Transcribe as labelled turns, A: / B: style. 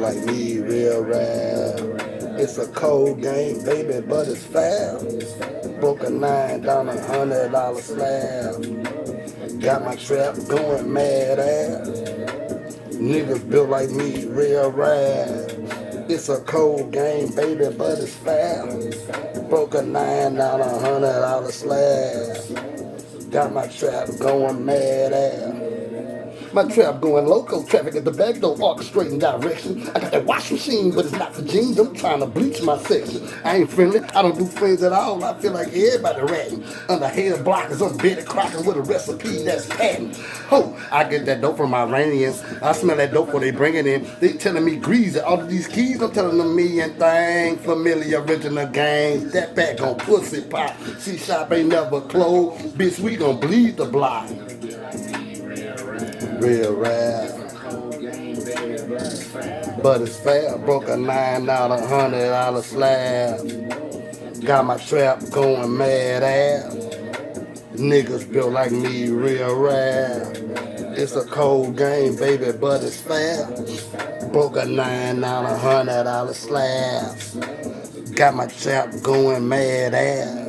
A: like me, real rare. It's a cold game, baby, but it's fair. Broke a 9 down $100 slab. Got my trap going mad ass. Niggas built like me, real rare. It's a cold game, baby, but it's fair. Broke a 9 down $100 slab. Got my trap going mad ass. My trap going loco, traffic at the back door, orchestrating direction. I got that wash machine, but it's not for jeans. I'm trying to bleach my section. I ain't friendly, I don't do friends at all. I feel like everybody ratting. Under hair blockers, I'm Betty Crocker with a recipe that's patent. Ho, I get that dope from Iranians. I smell that dope before they bring it in. They telling me grease, all of these keys, I'm telling them a million things. Familiar original gangs, that back on pussy pop. C-shop ain't never closed. Bitch, we gon' bleed the block. Real rap, but it's fair. Broke a 9 down $100 slab. Got my trap going mad ass. Niggas built like me, real rare. It's a cold game, baby, but it's fair. Broke a 9 down $100 slab. Got my trap going mad ass.